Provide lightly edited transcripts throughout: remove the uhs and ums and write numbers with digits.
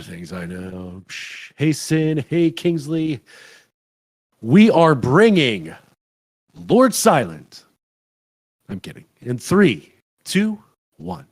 of things I know. Hey, Cyn. Hey, Kingsley. We are bringing Lord Silent. I'm kidding. In 3, 2, 1.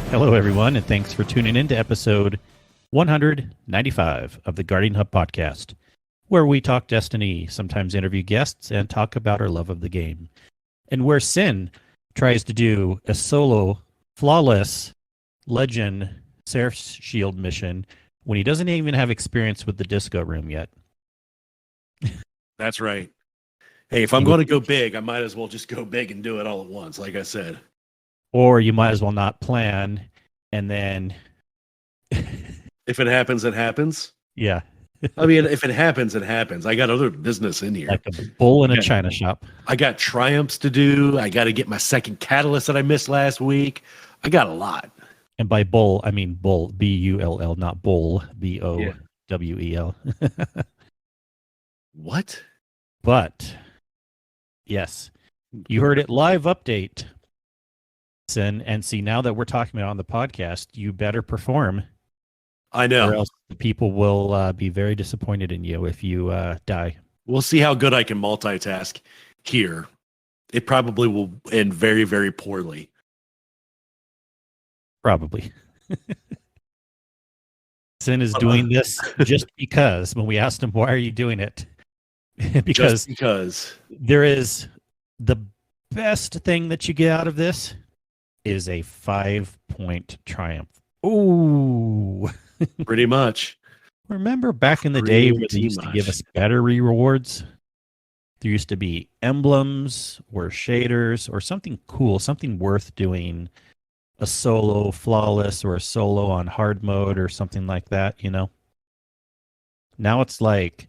Hello, everyone, and thanks for tuning in to episode 195 of the Guardian Hub podcast, where we talk Destiny, sometimes interview guests, and talk about our love of the game. And where Cyn tries to do a solo, flawless, legend, Seraph's Shield mission when he doesn't even have experience with the disco room yet. That's right. Hey, if I'm going to go big, I might as well just go big and do it all at once, like I said. Or you might as well not plan, and then... If it happens, it happens. Yeah. I mean, if it happens, it happens. I got other business in here. Like a bull in a china shop. I got triumphs to do. I got to get my second catalyst that I missed last week. I got a lot. And by bull, I mean bull, B-U-L-L, not bull, B-O-W-E-L. What? But, yes, you heard it live update. And see, now that we're talking about it on the podcast, you better perform. I know. Or else people will be very disappointed in you if you die. We'll see how good I can multitask here. It probably will end very, very poorly. Probably. Cyn is doing this just because when we asked him, why are you doing it? Because there is the best thing that you get out of this is a 5-point triumph. Ooh. Pretty much. Remember back in the day where they used to give us better rewards? There used to be emblems or shaders or something cool, something worth doing. A solo flawless or a solo on hard mode or something like that, you know? Now it's like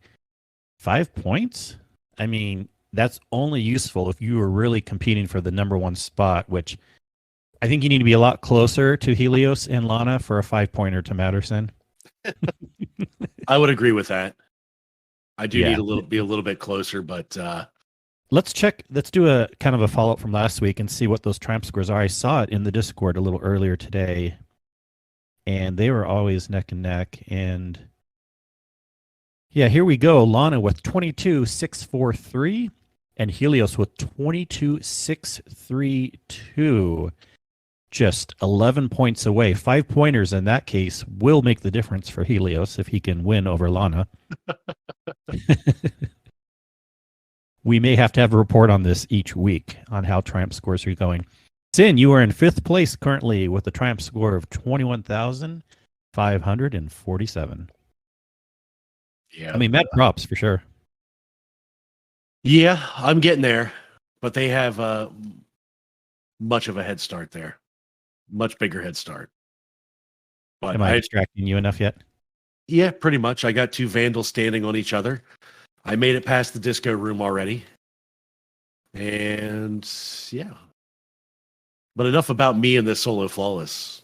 5 points? I mean, that's only useful if you are really competing for the number one spot, which I think you need to be a lot closer to Helios and Lana for a 5-pointer to matter, Cyn. I would agree with that. I do need to be a little bit closer, but let's do a kind of a follow-up from last week and see what those triumph scores are. I saw it in the Discord a little earlier today, and they were always neck and neck. And yeah, here we go. Lana with 22,643 and Helios with 22,632. Just 11 points away. 5-pointers in that case will make the difference for Helios if he can win over Lana. We may have to have a report on this each week on how triumph scores are going. Cyn, you are in 5th place currently with a triumph score of 21,547. Yeah, I mean, mad props for sure. Yeah, I'm getting there, but they have much of a head start there. Much bigger head start. But am I distracting you enough yet? Yeah, pretty much. I got 2 Vandals standing on each other. I made it past the disco room already. And yeah. But enough about me and this solo flawless.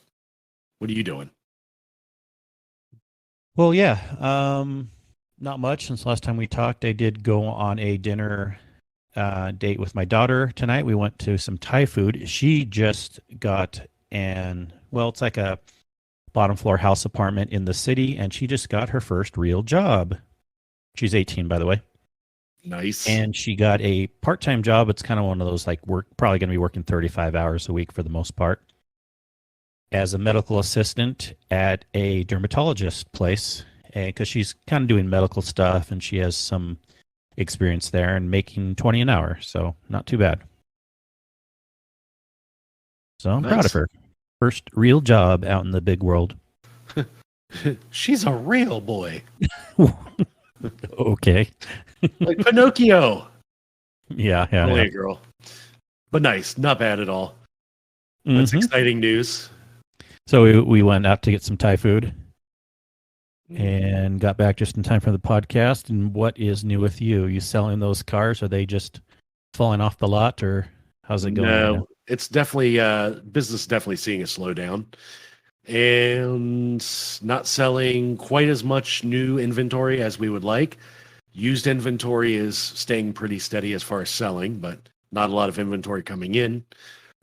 What are you doing? Well, yeah. Not much since last time we talked. I did go on a dinner date with my daughter tonight. We went to some Thai food. She just got it's like a bottom floor house apartment in the city, and she just got her first real job. She's 18, by the way. Nice. And she got a part-time job. It's kind of one of those probably going to be working 35 hours a week for the most part, as a medical assistant at a dermatologist place, because she's kind of doing medical stuff and she has some experience there and making 20 an hour. So not too bad. So I'm proud of her. First real job out in the big world. She's a real boy. Okay. Like Pinocchio. Yeah. Only a girl. But nice. Not bad at all. That's exciting news. So we went out to get some Thai food and got back just in time for the podcast. And what is new with you? You selling those cars? Are they just falling off the lot, or how's it going? No, it's definitely business definitely seeing a slowdown and not selling quite as much new inventory as we would like. Used inventory is staying pretty steady as far as selling, but not a lot of inventory coming in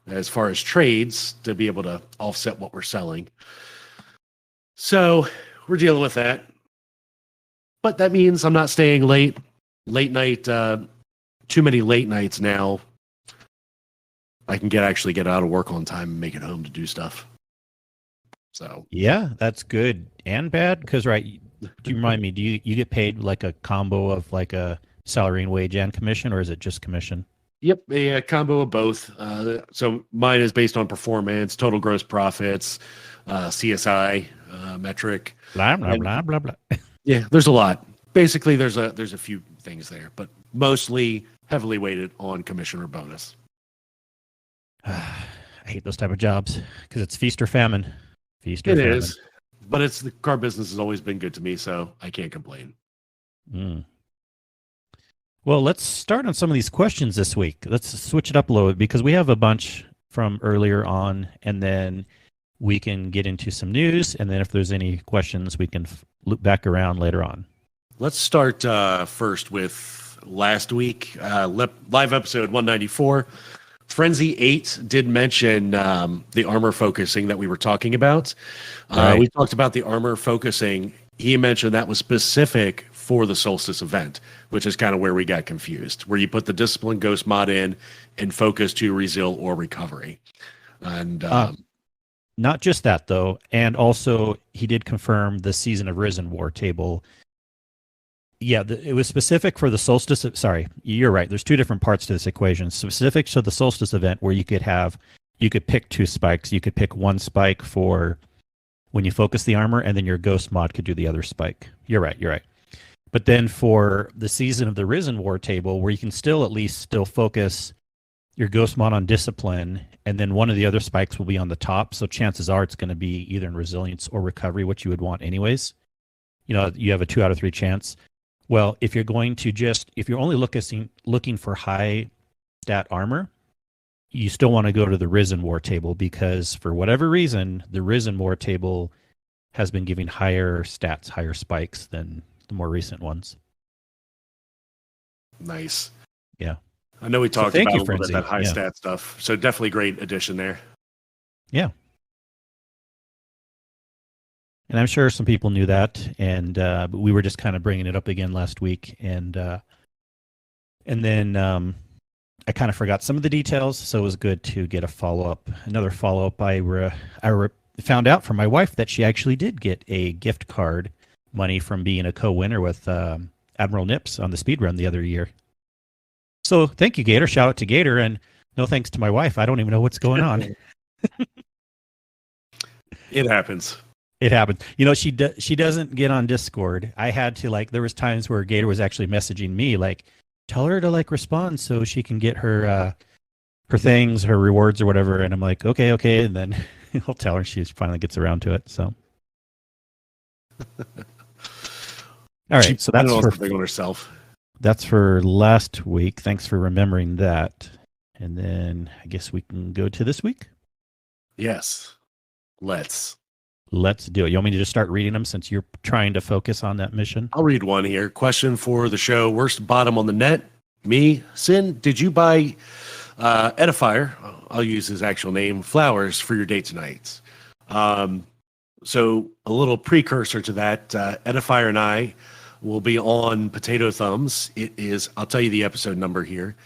as far as trades to be able to offset what we're selling. So we're dealing with that. But that means I'm not staying late night, too many late nights now. I can actually get out of work on time and make it home to do stuff. So yeah, that's good and bad. Because do you remind me? Do you get paid like a combo of like a salary and wage and commission, or is it just commission? Yep, a combo of both. So mine is based on performance, total gross profits, CSI metric. Blah blah blah blah blah. Yeah, there's a lot. Basically, there's a few things there, but mostly heavily weighted on commission or bonus. I hate those type of jobs because it's feast or famine. Feast or famine. It is, but the car business has always been good to me, so I can't complain. Well, let's start on some of these questions this week. Let's switch it up a little bit because we have a bunch from earlier on, and then we can get into some news, and then if there's any questions, we can loop back around later on. Let's start first with last week, live episode 194. Frenzy 8 did mention the armor focusing that we were talking about. Right. We talked about the armor focusing. He mentioned that was specific for the Solstice event, which is kind of where we got confused, where you put the Discipline Ghost mod in and focus to Rezeal or Recovery. And not just that, though, and also he did confirm the Season of Risen War table. Yeah, it was specific for the Solstice. Sorry, you're right. There's two different parts to this equation. Specific to the Solstice event, where you could pick two spikes. You could pick one spike for when you focus the armor, and then your Ghost mod could do the other spike. You're right. But then for the Season of the Risen War table, where you can still focus your Ghost mod on Discipline, and then one of the other spikes will be on the top. So chances are it's going to be either in Resilience or Recovery, which you would want anyways. You know, you have a 2 out of 3 chance. Well, if you're only looking for high stat armor, you still want to go to the Risen War table, because for whatever reason, the Risen War table has been giving higher stats, higher spikes than the more recent ones. Nice. Yeah. I know we talked about a little bit of that high stat stuff. So definitely great addition there. Yeah. And I'm sure some people knew that, and but we were just kind of bringing it up again last week, and then I kind of forgot some of the details, so it was good to get another follow-up. I found out from my wife that she actually did get a gift card money from being a co-winner with Admiral Nips on the speed run the other year. So thank you, Gator. Shout out to Gator, and no thanks to my wife. I don't even know what's going on. It happens. It happens. You know, she doesn't get on Discord. I had to, there was times where Gator was actually messaging me, tell her to respond so she can get her things, her rewards or whatever. And I'm like, okay. And then I'll tell her, she finally gets around to it. So, all right. So that's for on herself. That's for last week. Thanks for remembering that. And then I guess we can go to this week. Yes. Let's do it. You want me to just start reading them since you're trying to focus on that mission? I'll read one here. Question for the show. Worst bottom on the net. Me. Cyn, did you buy Edifier? I'll use his actual name. Flowers for your date tonight. So a little precursor to that. Edifier and I will be on Potato Thumbs. It is, I'll tell you the episode number here.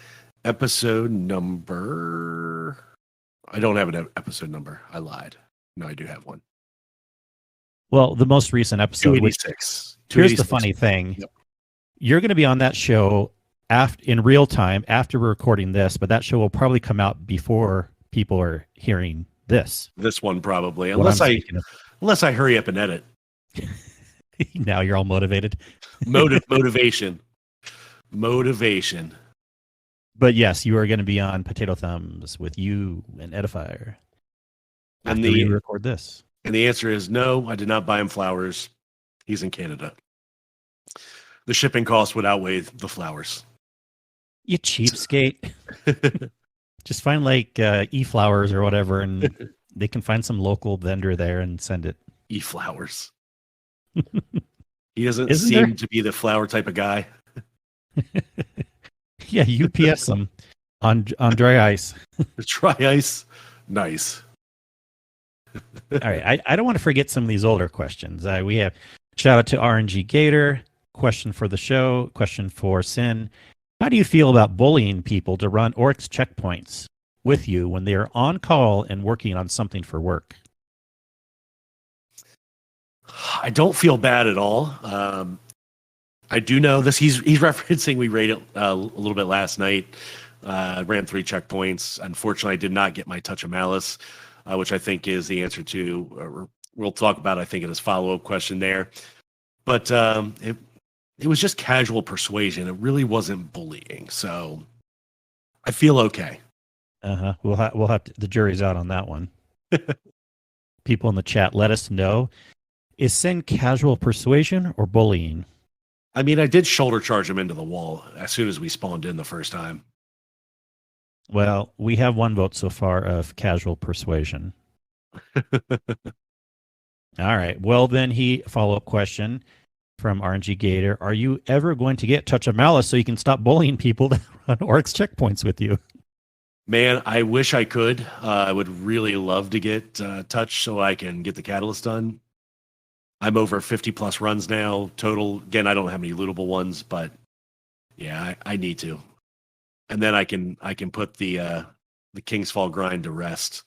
Episode number. I don't have an episode number. I lied. No, I do have one. Well, the most recent episode, 286. Here's the funny thing. Yep. You're going to be on that show in real time after we're recording this, but that show will probably come out before people are hearing this. This one probably, unless I hurry up and edit. Now you're all motivated. Motivation. But yes, you are going to be on Potato Thumbs with you and Edifier And after we record this. And the answer is no, I did not buy him flowers. He's in Canada. The shipping cost would outweigh the flowers. You cheapskate. Just find like e-flowers or whatever, and they can find some local vendor there and send it. E-flowers. He doesn't seem to be the flower type of guy. Yeah, UPS them on dry ice. Dry ice, nice. All right, I don't want to forget some of these older questions. We have shout out to RNG Gator. Question for the show. Question for Cyn. How do you feel about bullying people to run Oryx checkpoints with you when they are on call and working on something for work? I don't feel bad at all. I do know this. He's referencing we raided a little bit last night. Ran 3 checkpoints. Unfortunately, I did not get my touch of malice, which I think is the answer to. We'll talk about. I think in his follow-up question there, but it was just casual persuasion. It really wasn't bullying, so I feel okay. We'll have to, the jury's out on that one. People in the chat, let us know. Is Cyn casual persuasion or bullying? I mean, I did shoulder charge him into the wall as soon as we spawned in the first time. Well, we have 1 vote so far of casual persuasion. All right. Well, then follow-up question from RNG Gator. Are you ever going to get touch of malice so you can stop bullying people to run Oryx checkpoints with you? Man, I wish I could. I would really love to get touch so I can get the catalyst done. I'm over 50 plus runs now total. Again, I don't have any lootable ones, but yeah, I need to. And then I can put the King's Fall grind to rest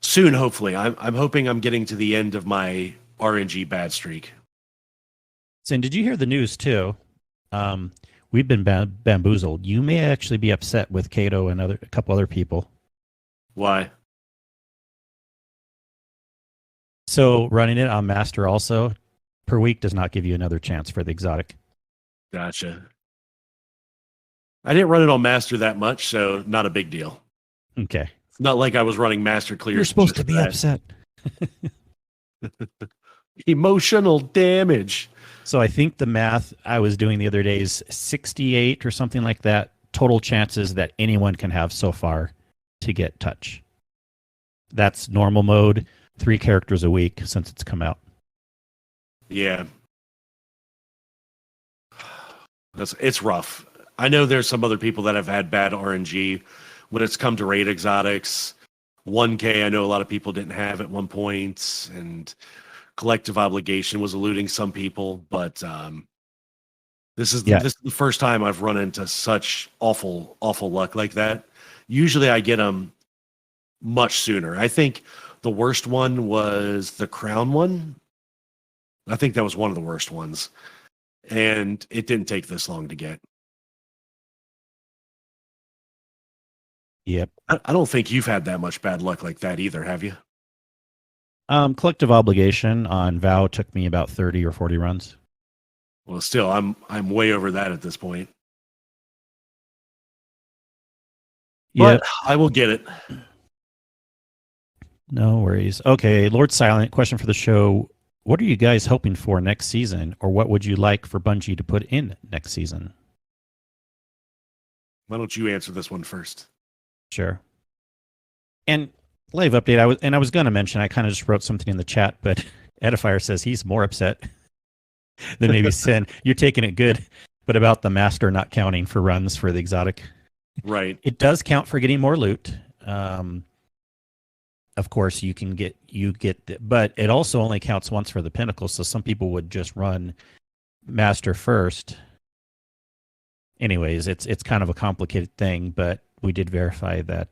soon. Hopefully, I'm hoping I'm getting to the end of my RNG bad streak. Cyn, did you hear the news too? We've been bamboozled. You may actually be upset with Kato and a couple other people. Why? So running it on Master also per week does not give you another chance for the exotic. Gotcha. I didn't run it on Master that much, so not a big deal. Okay. It's not like I was running Master clear. You're supposed to be upset. Emotional damage. So I think the math I was doing the other day is 68 or something like that total chances that anyone can have so far to get touch. That's normal mode, 3 characters a week since it's come out. Yeah. It's rough. I know there's some other people that have had bad RNG when it's come to raid exotics. 1K, I know a lot of people didn't have at one point, and collective obligation was eluding some people, but this is the first time I've run into such awful luck like that. Usually I get them much sooner. I think the worst one was the crown one. I think that was one of the worst ones, and it didn't take this long to get. Yep. I don't think you've had that much bad luck like that either, have you? Collective obligation on VOW took me about 30 or 40 runs. Well, still, I'm way over that at this point. But I will get it. No worries. Okay, Lord Silent, question for the show. What are you guys hoping for next season, or what would you like for Bungie to put in next season? Why don't you answer this one first? Sure. And live update, I was going to mention, I kind of just wrote something in the chat, but Edifier says he's more upset than maybe Cyn. You're taking it good, but about the Master not counting for runs for the exotic. Right. It does count for getting more loot. Of course, but it also only counts once for the pinnacle. So some people would just run Master first. Anyways, it's kind of a complicated thing, but we did verify that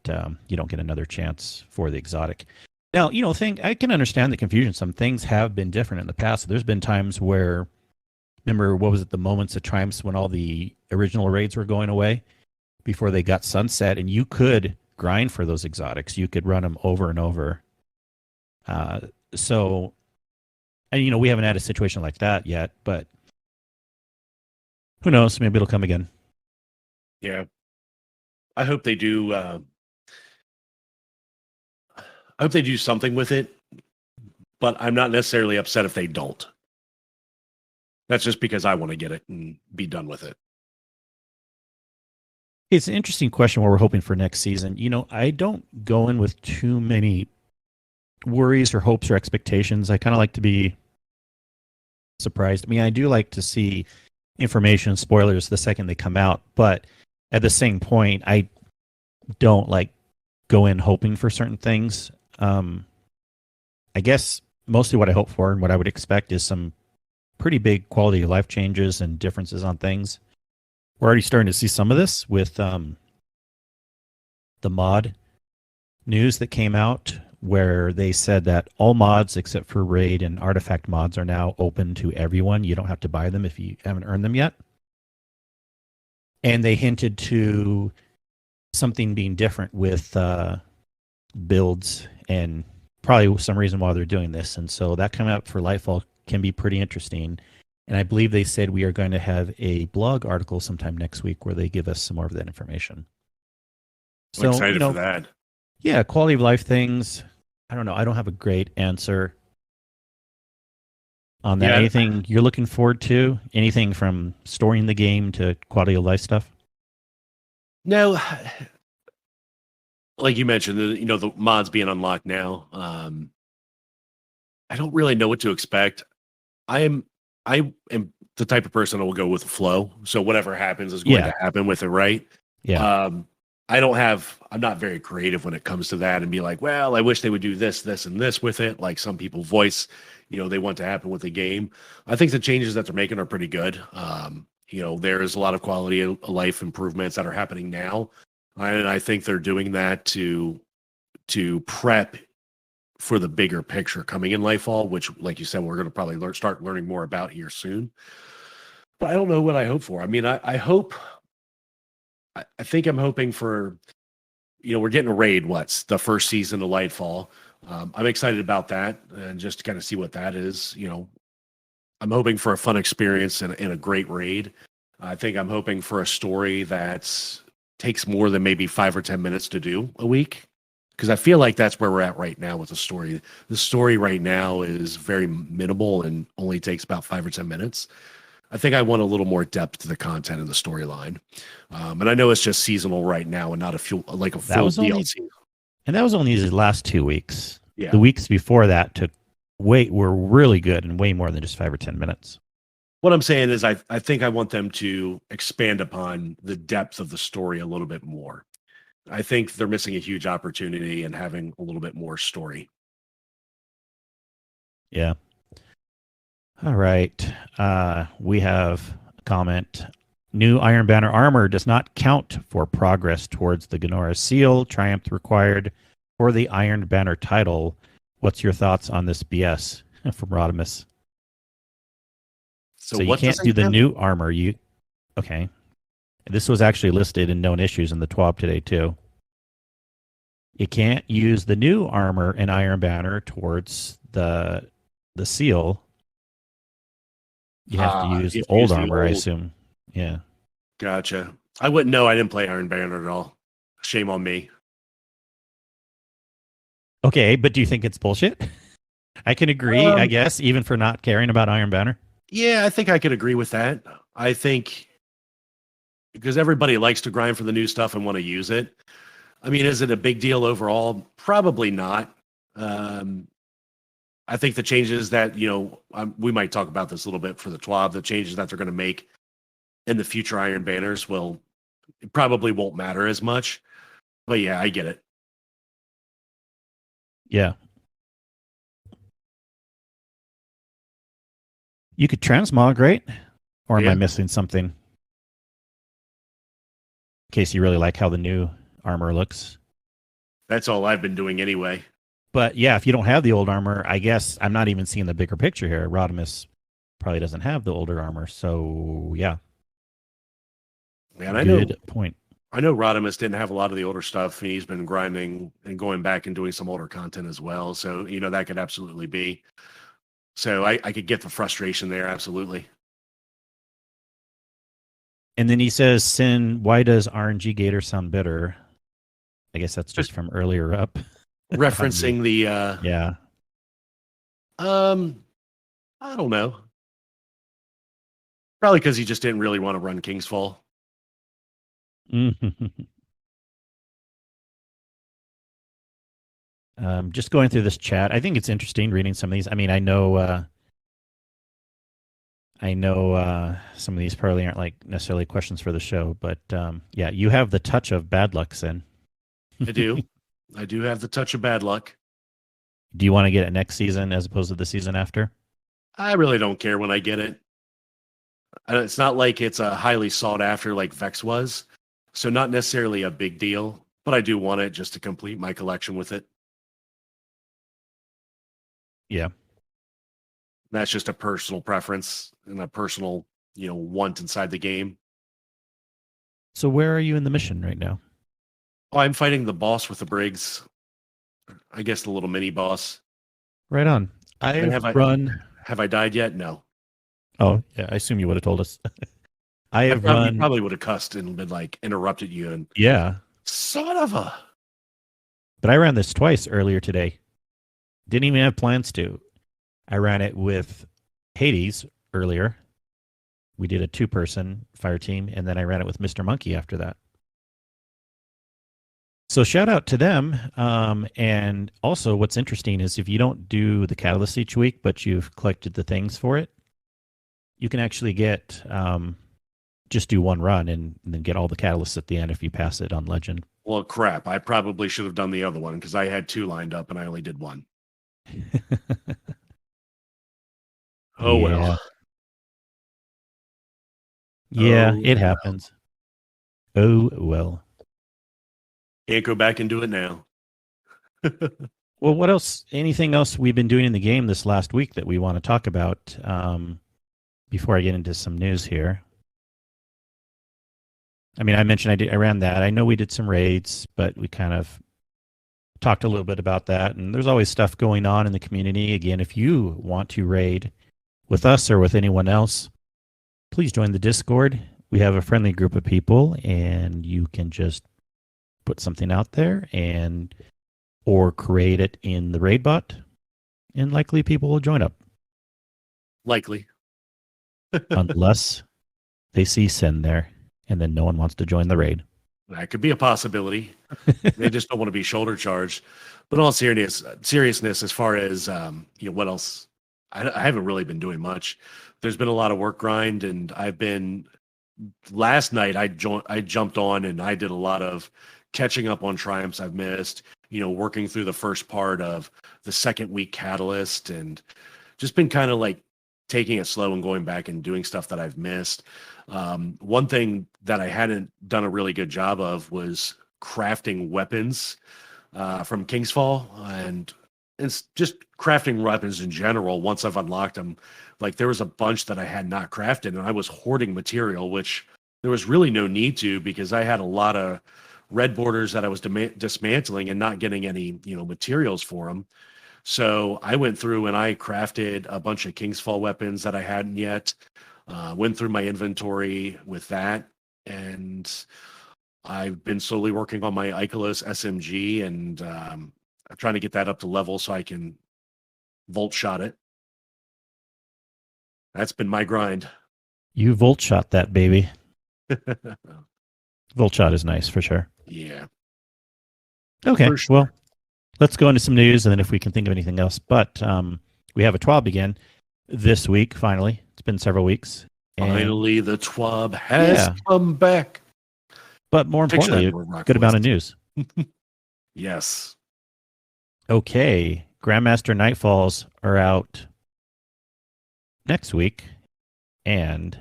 you don't get another chance for the exotic. Now, I can understand the confusion. Some things have been different in the past. There's been times where, remember, what was it, the moments of triumphs when all the original raids were going away before they got sunset, and you could grind for those exotics. You could run them over and over. And And we haven't had a situation like that yet, but who knows? Maybe it'll come again. Yeah. I hope they do. I hope they do something with it, but I'm not necessarily upset if they don't. That's just because I want to get it and be done with it. It's an interesting question what we're hoping for next season. I don't go in with too many worries or hopes or expectations. I kind of like to be surprised. I mean, I do like to see information, spoilers the second they come out, but at the same point, I don't like go in hoping for certain things. I guess mostly what I hope for and what I would expect is some pretty big quality of life changes and differences on things. We're already starting to see some of this with the mod news that came out, where they said that all mods except for raid and artifact mods are now open to everyone. You don't have to buy them if you haven't earned them yet. And they hinted to something being different with builds and probably some reason why they're doing this. And so that coming up for Lightfall can be pretty interesting. And I believe they said we are going to have a blog article sometime next week where they give us some more of that information. I'm excited for that. Yeah, quality of life things. I don't know. I don't have a great answer on that. Yeah. Anything you're looking forward to? Anything from storing the game to quality of life stuff? No, like you mentioned, the mods being unlocked now. I don't really know what to expect. I am the type of person that will go with the flow. So whatever happens is going to happen with it, right? Yeah. I'm not very creative when it comes to that and be like, well, I wish they would do this, this, and this with it. Like some people voice, they want to happen with the game. I think the changes that they're making are pretty good. There is a lot of quality of life improvements that are happening now. And I think they're doing that to prep for the bigger picture coming in Lightfall, which, like you said, we're going to probably start learning more about here soon. But I don't know what I hope for. I mean, I think I'm hoping for, we're getting a raid. What's the first season of Lightfall? I'm excited about that and just to kind of see what that is. I'm hoping for a fun experience and a great raid. I think I'm hoping for a story that takes more than maybe 5 or 10 minutes to do a week. Because I feel like that's where we're at right now with the story. The story right now is very minimal and only takes about 5 or 10 minutes. I think I want a little more depth to the content and the storyline. And I know it's just seasonal right now and not a full DLC. And that was only the last 2 weeks. Yeah. The weeks before that were really good and way more than just 5 or 10 minutes. What I'm saying is I think I want them to expand upon the depth of the story a little bit more. I think they're missing a huge opportunity and having a little bit more story. Yeah. All right. We have a comment. New Iron Banner armor does not count for progress towards the Gnora seal. Triumph required for the Iron Banner title. What's your thoughts on this BS from Rodimus? So you can't do the new armor. Okay. This was actually listed in known issues in the TWAB today, too. You can't use the new armor in Iron Banner towards the seal. You have to use the old armor, I assume. Yeah. Gotcha. I wouldn't know. I didn't play Iron Banner at all. Shame on me. Okay, but do you think it's bullshit? I can agree, I guess, even for not caring about Iron Banner. Yeah, I think I could agree with that. I think because everybody likes to grind for the new stuff and want to use it. I mean, is it a big deal overall? Probably not. I think the changes that, we might talk about this a little bit for the TWAB, the changes that they're going to make in the future Iron Banners probably won't matter as much. But yeah, I get it. Yeah. You could transmog, right? Or am I missing something? In case you really like how the new armor looks. That's all I've been doing anyway. But yeah, if you don't have the old armor, I guess I'm not even seeing the bigger picture here. Rodimus probably doesn't have the older armor. So yeah. Man, Good point. I know Rodimus didn't have a lot of the older stuff. And he's been grinding and going back and doing some older content as well. So, that could absolutely be. So I could get the frustration there, absolutely. And then he says, Cyn, why does RNG Gator sound bitter? I guess that's just from earlier up. Referencing the yeah. I don't know. Probably because he just didn't really want to run King's Fall. Just going through this chat, I think it's interesting reading some of these. I mean, I know some of these probably aren't like necessarily questions for the show, but yeah, you have the touch of bad luck, Cyn. I do. I do have the touch of bad luck. Do you want to get it next season as opposed to the season after? I really don't care when I get it. It's not like it's a highly sought after like Vex was, so not necessarily a big deal, but I do want it just to complete my collection with it. Yeah. That's just a personal preference and a personal, want inside the game. So where are you in the mission right now? Oh, I'm fighting the boss with the Briggs. I guess the little mini boss. Right on. Have I died yet? No. Oh, yeah. I assume you would have told us. I probably would have cussed and been like interrupted you and son of a. But I ran this twice earlier today. Didn't even have plans to. I ran it with Hades earlier. We did a 2-person fire team, and then I ran it with Mr. Monkey after that. So shout out to them. And also what's interesting is if you don't do the catalyst each week, but you've collected the things for it, you can actually get just do one run and then get all the catalysts at the end if you pass it on Legend. Well, crap. I probably should have done the other one because I had 2 lined up and I only did 1. Oh, well. Yeah, it happens. Oh, well. Can't go back and do it now. Well, what else? Anything else we've been doing in the game this last week that we want to talk about before I get into some news here? I mean, I mentioned I ran that. I know we did some raids, but we kind of talked a little bit about that. And there's always stuff going on in the community. Again, if you want to raid with us or with anyone else, please join the Discord. We have a friendly group of people, and you can just put something out there or create it in the raid bot, and likely people will join up. Likely. Unless they see Cyn there, and then no one wants to join the raid. That could be a possibility. They just don't want to be shoulder charged. But in all seriousness, as far as what else, I haven't really been doing much. There's been a lot of work grind, and last night I jumped on and I did a lot of catching up on triumphs I've missed, working through the first part of the second week catalyst, and just been kind of like taking it slow and going back and doing stuff that I've missed. One thing that I hadn't done a really good job of was crafting weapons from King's Fall, and it's just crafting weapons in general. Once I've unlocked them, like there was a bunch that I had not crafted, and I was hoarding material, which there was really no need to, because I had a lot of red borders that I was dismantling and not getting any materials for them. So I went through and I crafted a bunch of King's Fall weapons that I hadn't yet. Went through my inventory with that, and I've been slowly working on my Icolos SMG, and I'm trying to get that up to level so I can volt shot it. That's been my grind. You volt shot that baby. Volt shot is nice for sure. Yeah. Okay. Sure. Well, let's go into some news, and then if we can think of anything else. But we have a TWAB again this week, finally. It's been several weeks. Finally, the TWAB has come back. But more importantly, a good amount of news. Yes. Okay. Grandmaster Nightfalls are out next week, and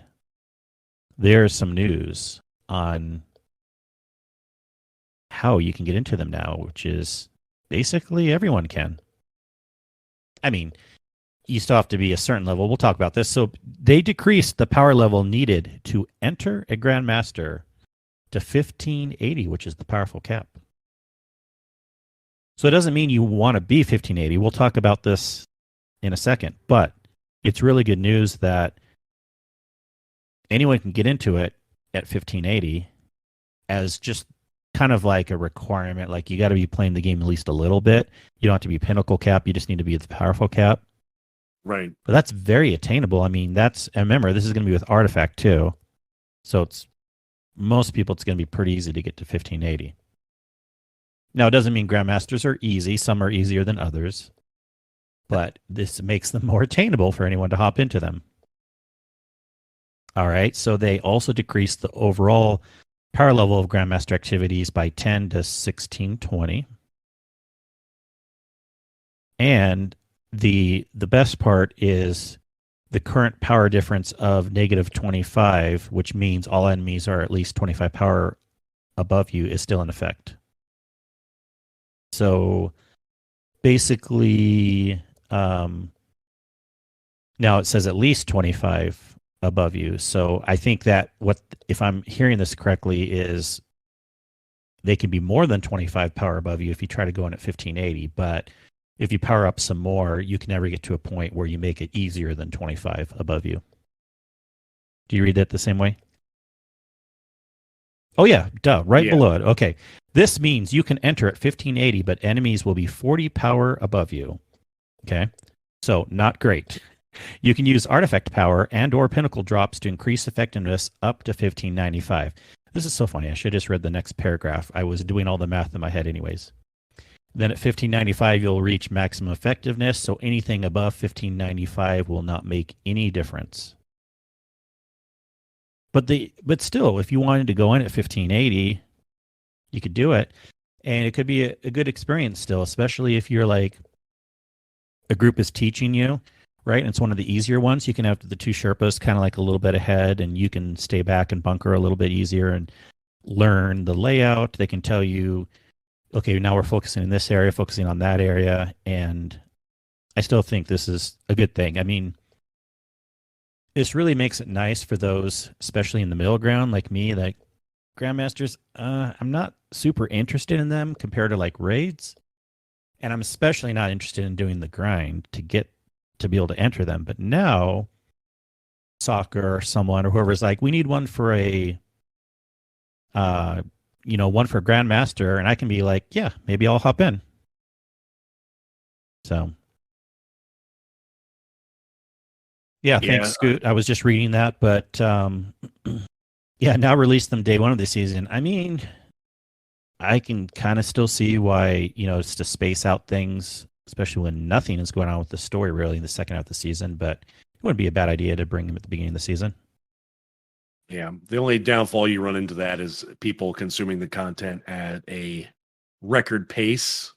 there's some news on how you can get into them now, which is basically everyone can. I mean, you still have to be a certain level. We'll talk about this. So they decreased the power level needed to enter a Grandmaster to 1580, which is the powerful cap. So it doesn't mean you want to be 1580. We'll talk about this in a second. But it's really good news that anyone can get into it at 1580 as just kind of like a requirement. Like you got to be playing the game at least a little bit. You don't have to be pinnacle cap. You just need to be the powerful cap. Right. But that's very attainable. I mean, and remember, this is going to be with artifact too. So most people, it's going to be pretty easy to get to 1580. Now, it doesn't mean Grandmasters are easy. Some are easier than others. But this makes them more attainable for anyone to hop into them. All right. So they also decreased the overall power level of Grandmaster activities by 10 to 1620. And the best part is the current power difference of -25, which means all enemies are at least 25 power above you, is still in effect. So basically, now it says at least 25 above you. So I think that if I'm hearing this correctly, is they can be more than 25 power above you if you try to go in at 1580. But if you power up some more, you can never get to a point where you make it easier than 25 above you. Do you read that the same way? Oh, yeah, duh, right below it. Okay. This means you can enter at 1580, but enemies will be 40 power above you. Okay. So, not great. You can use artifact power and or pinnacle drops to increase effectiveness up to 1595. This is so funny. I should have just read the next paragraph. I was doing all the math in my head anyways. Then at 1595, you'll reach maximum effectiveness, so anything above 1595 will not make any difference. But still, if you wanted to go in at 1580, you could do it. And it could be a good experience still, especially if you're like, a group is teaching you, right? And it's one of the easier ones. You can have the two Sherpas kind of like a little bit ahead, and you can stay back and bunker a little bit easier and learn the layout. They can tell you, okay, now we're focusing in this area, focusing on that area. And I still think this is a good thing. I mean, this really makes it nice for those, especially in the middle ground, like me, like Grandmasters. I'm not super interested in them compared to like raids. And I'm especially not interested in doing the grind to be able to enter them. But now, Soccer or someone or whoever's like, we need one for one for Grandmaster, and I can be like, yeah, maybe I'll hop in. So, yeah, thanks, Scoot. I was just reading that, but yeah, now release them day one of the season. I mean, I can kind of still see why, it's to space out things, especially when nothing is going on with the story really in the second half of the season, but it wouldn't be a bad idea to bring them at the beginning of the season. Yeah, the only downfall you run into that is people consuming the content at a record pace,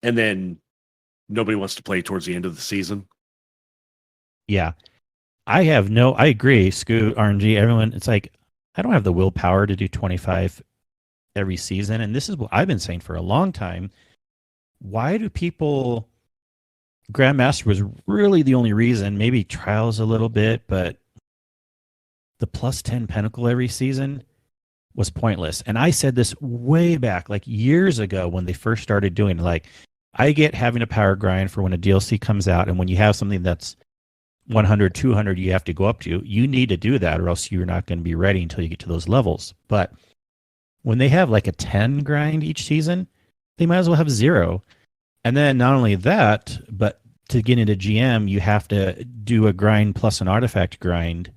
and then nobody wants to play towards the end of the season. Yeah. I agree, Scoot, RNG, everyone. It's like, I don't have the willpower to do 25 every season. And this is what I've been saying for a long time. Why do people... Grandmaster was really the only reason, maybe Trials a little bit, but the plus 10 Pinnacle every season was pointless. And I said this way back, like years ago when they first started doing it. Like, I get having a power grind for when a DLC comes out, and when you have something that's 100, 200 you have to go up to, you need to do that, or else you're not going to be ready until you get to those levels. But when they have like a 10 grind each season, they might as well have 0. And then not only that, but to get into GM, you have to do a grind plus an artifact grind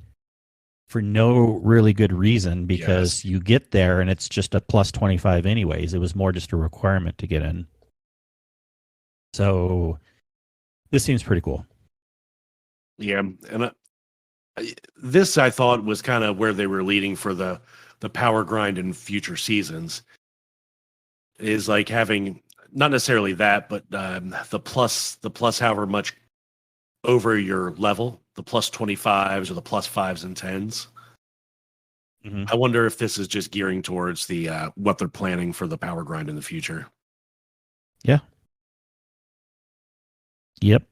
for no really good reason, because you get there and it's just a plus 25 anyways. It was more just a requirement to get in. So this seems pretty cool. Yeah, and this I thought was kind of where they were leading for the power grind in future seasons, is like having not necessarily that, but the plus however much over your level, the plus 25s or the plus 5s and 10s. Mm-hmm. I wonder if this is just gearing towards the what they're planning for the power grind in the future. Yeah. Yep.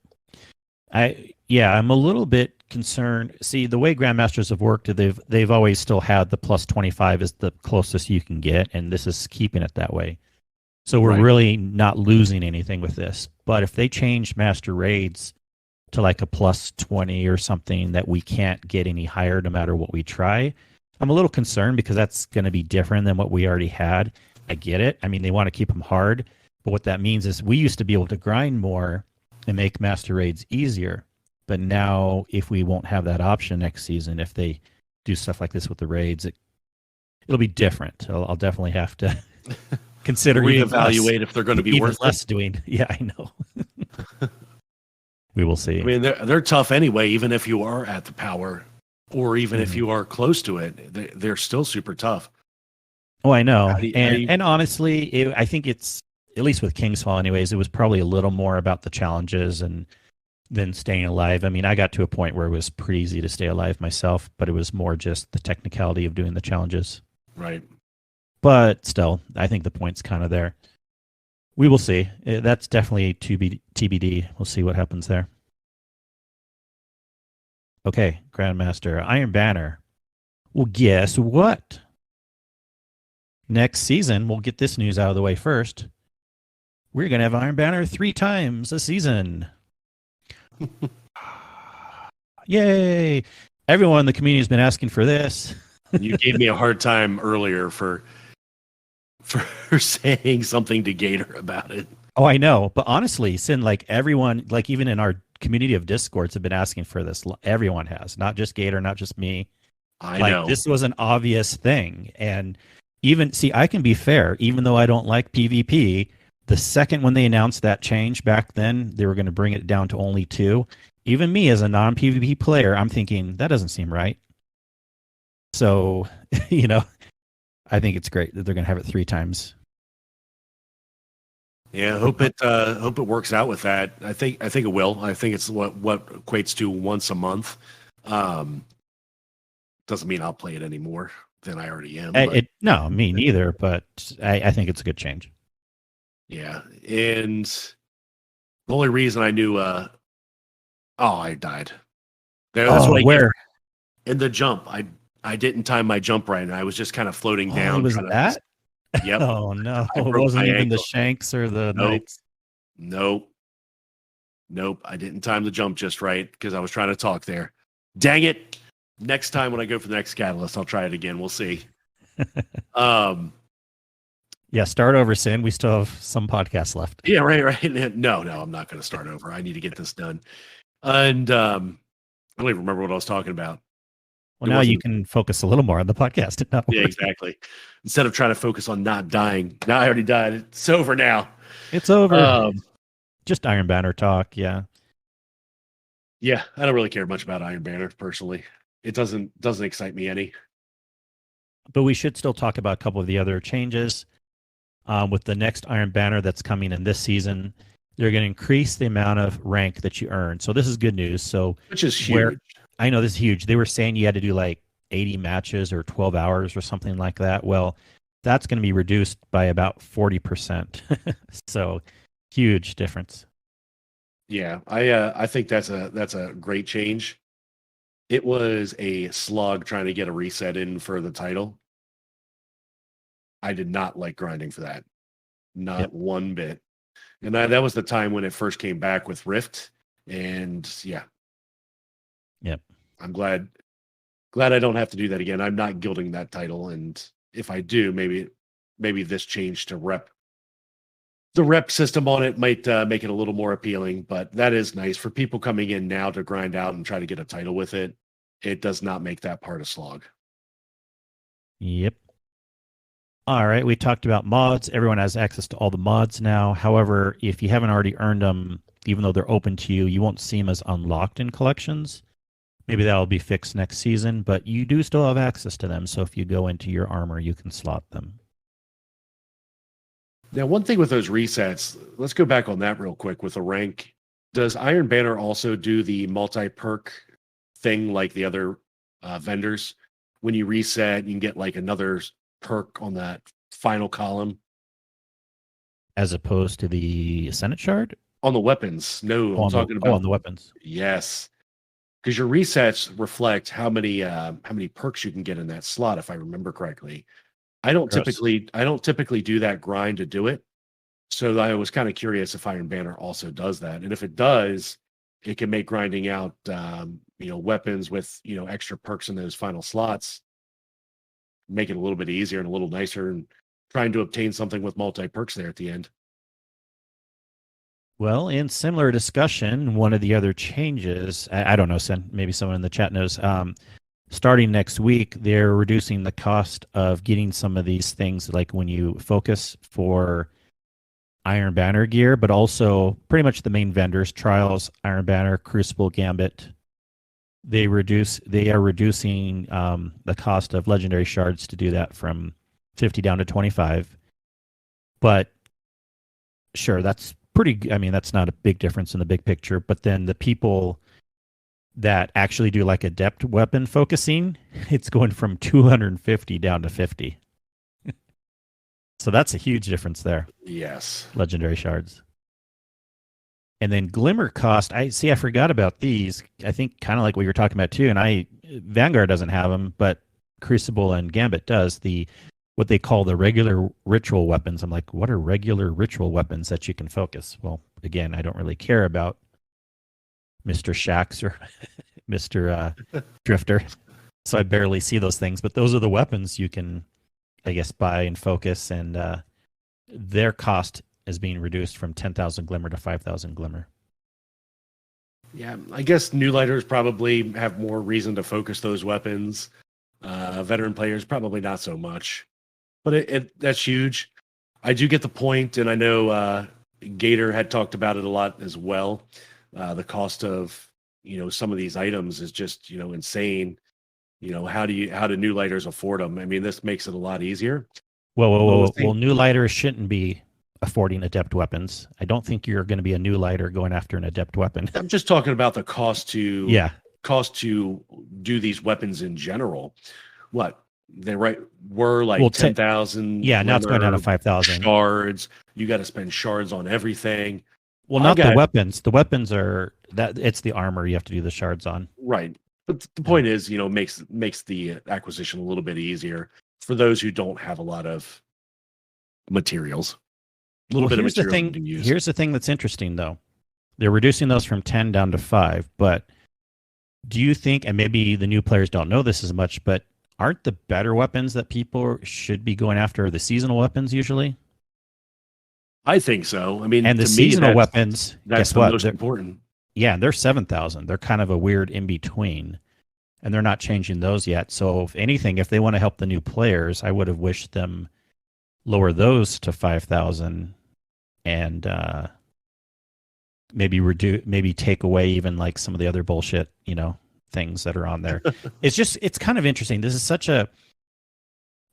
I'm a little bit concerned. See, the way Grandmasters have worked, they've always still had the plus 25 is the closest you can get, and this is keeping it that way. So we're really not losing anything with this. But if they change Master Raids to like a plus 20 or something that we can't get any higher no matter what we try. I'm a little concerned because that's going to be different than what we already had. I get it. I mean, they want to keep them hard, but what that means is we used to be able to grind more and make master raids easier. But now, if we won't have that option next season, if they do stuff like this with the raids, it'll be different. I'll definitely have to consider reevaluate if they're going to be worth less doing. Yeah, I know. We will see. I mean, they're tough anyway, even if you are at the power, or even if you are close to it, they're still super tough. Oh, I know. And honestly, I think it's, at least with Kingsfall anyways, it was probably a little more about the challenges and than staying alive. I mean, I got to a point where it was pretty easy to stay alive myself, but it was more just the technicality of doing the challenges. Right. But still, I think the point's kind of there. We will see. That's definitely TBD. We'll see what happens there. Okay, Grandmaster, Iron Banner. Well, guess what? Next season, we'll get this news out of the way first. We're going to have Iron Banner 3 times a season. Yay! Everyone in the community has been asking for this. You gave me a hard time earlier for saying something to Gator about it. Oh, I know. But honestly, Cyn, like everyone, like even in our community of Discords have been asking for this. Everyone has, not just Gator, not just me. I know. This was an obvious thing. And even, see, I can be fair, even though I don't like PvP, the second when they announced that change back then, they were going to bring it down to only 2. Even me as a non-PvP player, I'm thinking, that doesn't seem right. So, I think it's great that they're going to have it 3 times. Yeah, hope it works out with that. I think it will. I think it's what equates to once a month. Doesn't mean I'll play it any more than I already am. No, me neither. But I think it's a good change. Yeah, and the only reason I knew, I died. That's where in the jump, I didn't time my jump right, and I was just kind of floating down. Was that? Yep. Oh no! It wasn't even the shanks or the knights. Nope. I didn't time the jump just right because I was trying to talk there. Dang it! Next time when I go for the next catalyst, I'll try it again. We'll see. Yeah, start over, Cyn. We still have some podcasts left. Yeah, right. No, I'm not going to start over. I need to get this done. And I don't even remember what I was talking about. Well, now you can focus a little more on the podcast. Yeah, exactly. Instead of trying to focus on not dying. Now I already died. It's over now. It's over. Just Iron Banner talk, yeah. Yeah, I don't really care much about Iron Banner, personally. It doesn't excite me any. But we should still talk about a couple of the other changes. With the next Iron Banner that's coming in this season, they're going to increase the amount of rank that you earn. So this is good news. So which is huge. I know this is huge. They were saying you had to do like 80 matches or 12 hours or something like that. Well, that's going to be reduced by about 40%. So huge difference. Yeah, I think that's a great change. It was a slog trying to get a reset in for the title. I did not like grinding for that. Not one bit. And that was the time when it first came back with Rift. And yeah. Yep. I'm glad I don't have to do that again. I'm not gilding that title. And if I do, maybe this change to the rep system on it might make it a little more appealing. But that is nice for people coming in now to grind out and try to get a title with it. It does not make that part a slog. Yep. All right, we talked about mods. Everyone has access to all the mods now. However, if you haven't already earned them, even though they're open to you, you won't see them as unlocked in collections. Maybe that'll be fixed next season, but you do still have access to them. So if you go into your armor, you can slot them. Now, one thing with those resets, let's go back on that real quick with the rank. Does Iron Banner also do the multi-perk thing like the other vendors? When you reset, you can get like another perk on that final column. As opposed to the Senate shard? On the weapons. No, I'm talking about on the weapons. Yes. Because your resets reflect how many perks you can get in that slot, if I remember correctly. I don't typically do that grind to do it. So I was kind of curious if Iron Banner also does that. And if it does, it can make grinding out, weapons with, extra perks in those final slots, make it a little bit easier and a little nicer, and trying to obtain something with multi perks there at the end. Well, in similar discussion, one of the other changes, I don't know, maybe someone in the chat knows, starting next week, they're reducing the cost of getting some of these things, like when you focus for Iron Banner gear, but also pretty much the main vendors, Trials, Iron Banner, Crucible, Gambit. They are reducing the cost of legendary shards to do that from 50 down to 25. But sure, that's pretty, I mean, that's not a big difference in the big picture. But then the people that actually do like adept weapon focusing, it's going from 250 down to 50. So that's a huge difference there. Yes. Legendary shards. And then Glimmer cost, I forgot about these. I think kind of like what you were talking about too. And Vanguard doesn't have them, but Crucible and Gambit does. What they call the regular ritual weapons. I'm like, what are regular ritual weapons that you can focus? Well, again, I don't really care about Mr. Shax or Mr. Drifter, so I barely see those things. But those are the weapons you can, I guess, buy and focus, and their cost is being reduced from 10,000 Glimmer to 5,000 Glimmer. Yeah, I guess new lighters probably have more reason to focus those weapons. Veteran players probably not so much. But that's huge. I do get the point, and I know Gator had talked about it a lot as well. The cost of some of these items is just insane. How do new lighters afford them? I mean, this makes it a lot easier. Well, new lighters shouldn't be affording adept weapons. I don't think you're going to be a new lighter going after an adept weapon. I'm just talking about the cost to do these weapons in general. What? They were like 10,000. Yeah, now it's going down to 5,000 shards. You got to spend shards on everything. Well, not the weapons. The weapons are that it's the armor you have to do the shards on. Right, but the point is, makes the acquisition a little bit easier for those who don't have a lot of materials. A little bit of material to use. Here's the thing that's interesting, though. They're reducing those from 10 down to 5. But do you think, and maybe the new players don't know this as much, but aren't the better weapons that people should be going after the seasonal weapons usually? I think so. I mean, and the seasonal weapons, that's the most important. Yeah, they're 7,000. They're kind of a weird in between, and they're not changing those yet. So, if anything, if they want to help the new players, I would have wished them lower those to 5,000, and maybe take away even like some of the other bullshit, things that are on there. It's kind of interesting. This is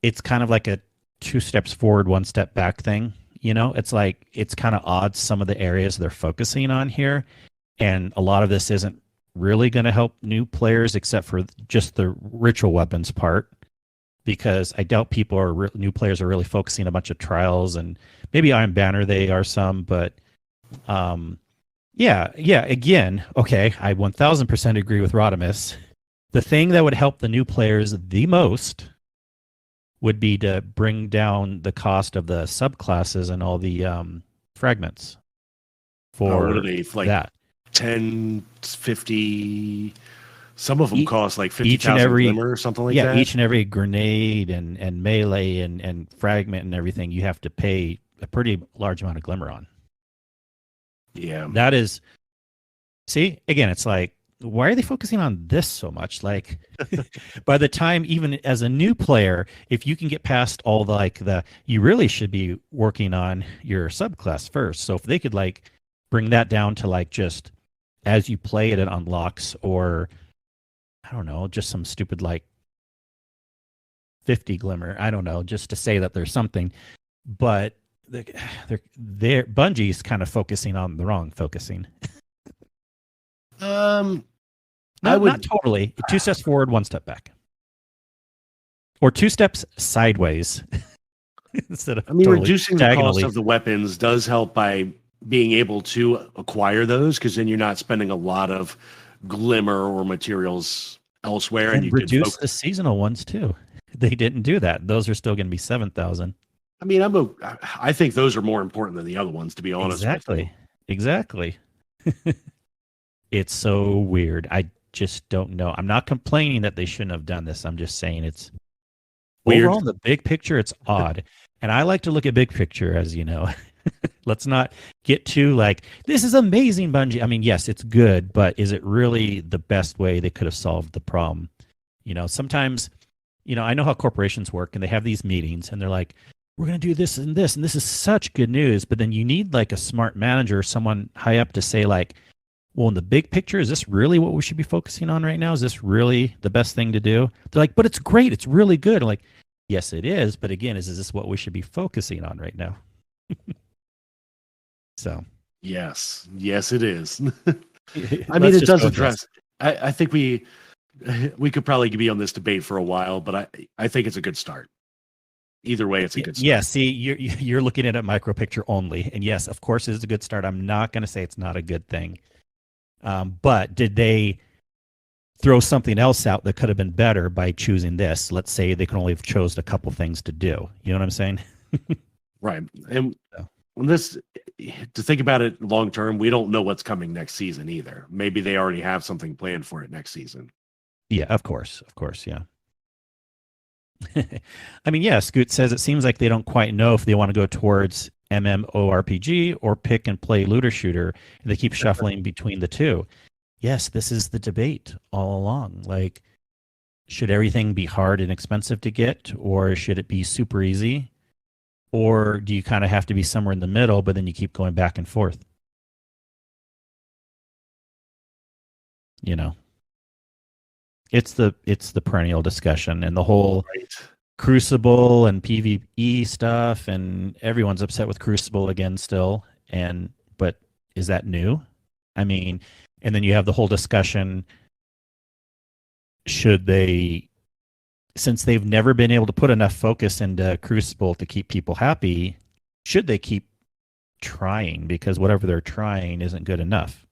it's kind of like a 2 steps forward, 1 step back thing. It's like, it's kind of odd, some of the areas they're focusing on here. And a lot of this isn't really going to help new players except for just the ritual weapons part, because I doubt new players are really focusing a bunch of trials, and maybe Iron Banner, they are some, but yeah, again, okay, I 1000% agree with Rodimus. The thing that would help the new players the most would be to bring down the cost of the subclasses and all the fragments for what are they, like that. 10, 50, some of them cost like 50,000 Glimmer or something like that. Yeah, each and every grenade and melee and fragment and everything, you have to pay a pretty large amount of Glimmer on. Yeah. That is, see, again, it's like, why are they focusing on this so much? Like, by the time, even as a new player, if you can get past all you really should be working on your subclass first. So if they could bring that down to just as you play it unlocks, or I don't know, just some stupid 50 Glimmer. I don't know, just to say that there's something. But Bungie's kind of focusing on the wrong focusing. Not totally. 2 steps forward, 1 step back, or 2 steps sideways instead of. I mean, reducing the cost of the weapons does help by being able to acquire those, because then you're not spending a lot of Glimmer or materials elsewhere, and you reduce the seasonal ones too. They didn't do that. Those are still going to be 7,000. I mean, I think those are more important than the other ones, to be honest. Exactly. It's so weird. I just don't know. I'm not complaining that they shouldn't have done this. I'm just saying it's Weird. overall in the big picture, it's odd. And I like to look at big picture, as you know. Let's not get too like, this is amazing, Bungie. I mean, yes, it's good, but is it really the best way they could have solved the problem? Sometimes, I know how corporations work and they have these meetings and they're like, we're going to do this, and this is such good news. But then you need like a smart manager, someone high up to say like, well, in the big picture, is this really what we should be focusing on right now? Is this really the best thing to do? They're like, but it's great. It's really good. I'm like, yes, it is. But again, is this what we should be focusing on right now? So. Yes, it is. I mean, it does address. I think we could probably be on this debate for a while, but I think it's a good start. Either way, it's a good start. Yeah, see, you're looking at a micro picture only, and yes, of course, it is a good start. I'm not going to say it's not a good thing, but did they throw something else out that could have been better by choosing this? Let's say they could only have chosen a couple things to do. You know what I'm saying? Right, and this, to think about it long term, we don't know what's coming next season either. Maybe they already have something planned for it next season. Yeah, of course, yeah. I mean, yeah, Scoot says it seems like they don't quite know if they want to go towards MMORPG or pick and play looter shooter, and they keep shuffling between the two. Yes, this is the debate all along. Like, should everything be hard and expensive to get, or should it be super easy? Or do you kind of have to be somewhere in the middle, but then you keep going back and forth? It's the perennial discussion, and the whole Crucible and PvE stuff, and everyone's upset with Crucible again still. But is that new? I mean, and then you have the whole discussion, should they, since they've never been able to put enough focus into Crucible to keep people happy, should they keep trying because whatever they're trying isn't good enough?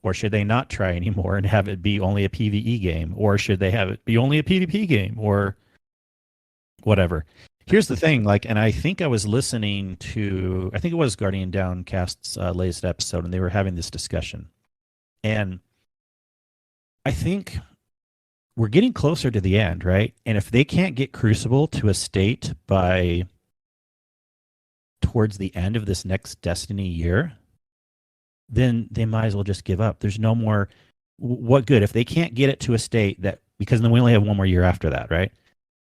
Or should they not try anymore and have it be only a PvE game? Or should they have it be only a PvP game? Or whatever. Here's the thing, and I think I was listening to, I think it was Guardian Downcast's latest episode, and they were having this discussion. And I think we're getting closer to the end, right? And if they can't get Crucible to a state by towards the end of this next Destiny year, then they might as well just give up. There's no more, what good? If they can't get it to a state that, because then we only have one more year after that, right?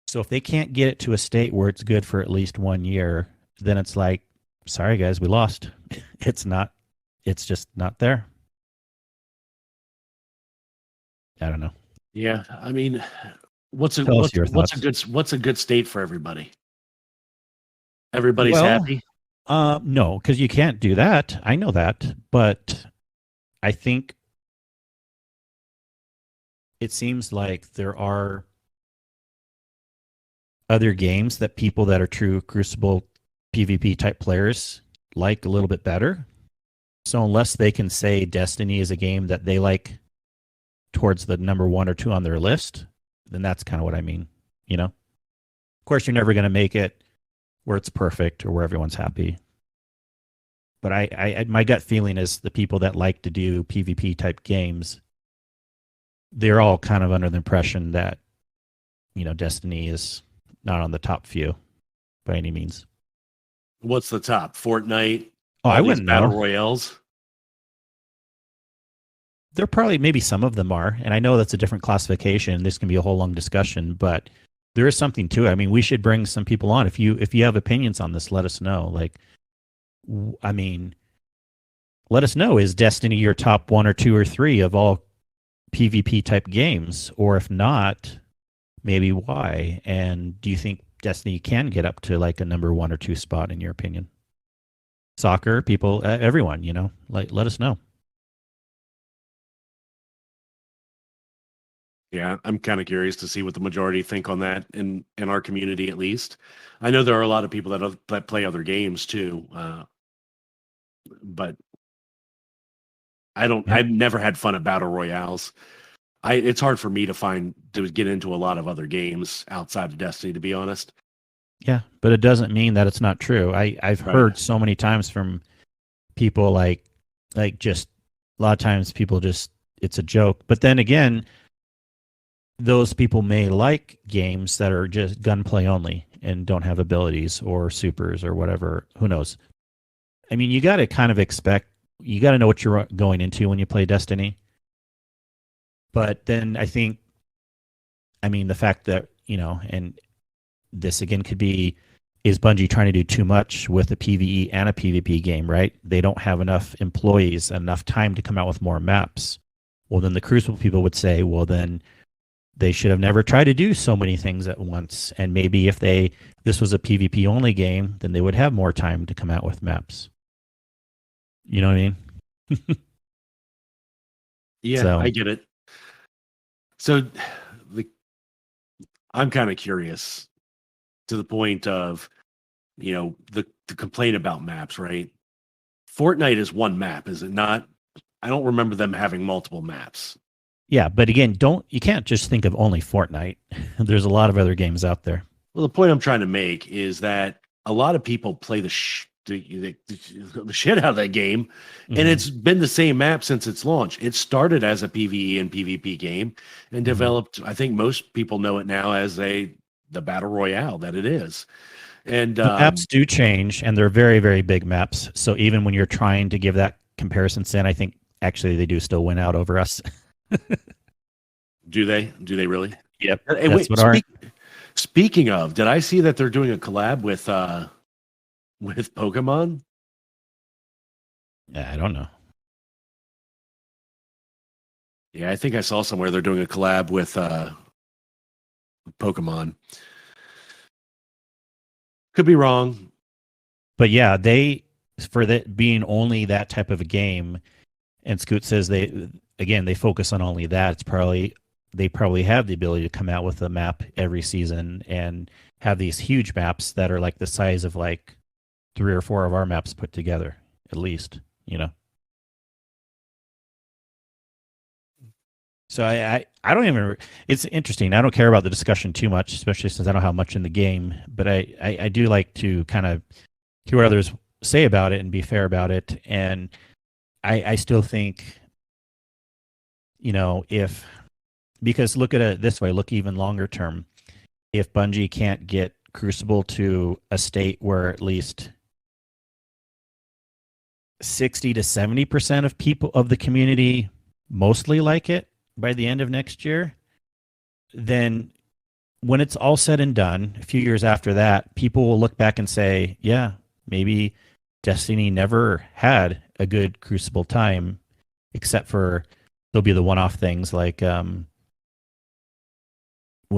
So if they can't get it to a state where it's good for at least 1 year, then it's like, sorry guys, we lost. It's just not there. I don't know. Yeah, I mean, what's a good state for everybody? Everybody's happy? No, because you can't do that. I know that, but I think it seems like there are other games that people that are true Crucible PvP type players like a little bit better. So unless they can say Destiny is a game that they like towards the number 1 or 2 on their list, then that's kind of what I mean. Of course, you're never going to make it where it's perfect or where everyone's happy. But I my gut feeling is the people that like to do PvP type games, they're all kind of under the impression that, Destiny is not on the top few by any means. What's the top? Fortnite? Oh, I wouldn't know. Battle Royales? There probably, maybe some of them are, and I know that's a different classification. This can be a whole long discussion, but there is something to it. I mean, we should bring some people on. If you have opinions on this, let us know. I mean, let us know. Is Destiny your top 1 or 2 or 3 of all PvP type games? Or if not, maybe why? And do you think Destiny can get up to like a number 1 or 2 spot in your opinion? Soccer, people, everyone, let us know. Yeah, I'm kind of curious to see what the majority think on that in our community, at least. I know there are a lot of people that play other games too, but I don't. Yeah. I've never had fun at battle royales. It's hard for me to get into a lot of other games outside of Destiny, to be honest. Yeah, but it doesn't mean that it's not true. I've heard so many times from people like just A lot of times people just, it's a joke. But then again, those people may like games that are just gunplay only and don't have abilities or supers or whatever. Who knows? I mean, you got to kind of expect, you got to know what you're going into when you play Destiny. But then I think, I mean, the fact that, and this again could be, is Bungie trying to do too much with a PvE and a PvP game, right? They don't have enough employees, enough time to come out with more maps. Well, then the Crucible people would say, well, then they should have never tried to do so many things at once. And maybe if this was a PvP only game, then they would have more time to come out with maps. You know what I mean? Yeah, I get it. So I'm kind of curious to the point of, the complaint about maps, right? Fortnite is one map, is it not? I don't remember them having multiple maps. Yeah, but again, you can't just think of only Fortnite. There's a lot of other games out there. Well, the point I'm trying to make is that a lot of people play the shit out of that game, and it's been the same map since its launch. It started as a PvE and PvP game and developed, I think most people know it now as the battle royale that it is. And the maps do change, and they're very, very big maps. So even when you're trying to give that comparison, Cyn, I think actually they do still win out over us. Do they really? Yep. Hey, wait, speaking of, did I see that they're doing a collab with Pokemon? Yeah, I don't know. Yeah, I think I saw somewhere they're doing a collab with Pokemon. Could be wrong. But yeah, for that being only that type of a game, and Scoot says they focus on only that. They probably have the ability to come out with a map every season and have these huge maps that are like the size of like 3 or 4 of our maps put together, at least, So I don't even. It's interesting. I don't care about the discussion too much, especially since I don't have much in the game. But I do like to kind of hear what others say about it and be fair about it. And I still think, because look at it this way, look even longer term. If Bungie can't get Crucible to a state where at least 60 to 70% of people of the community mostly like it by the end of next year, then when it's all said and done, a few years after that, people will look back and say, yeah, maybe Destiny never had a good Crucible time, except for there'll be the one-off things like when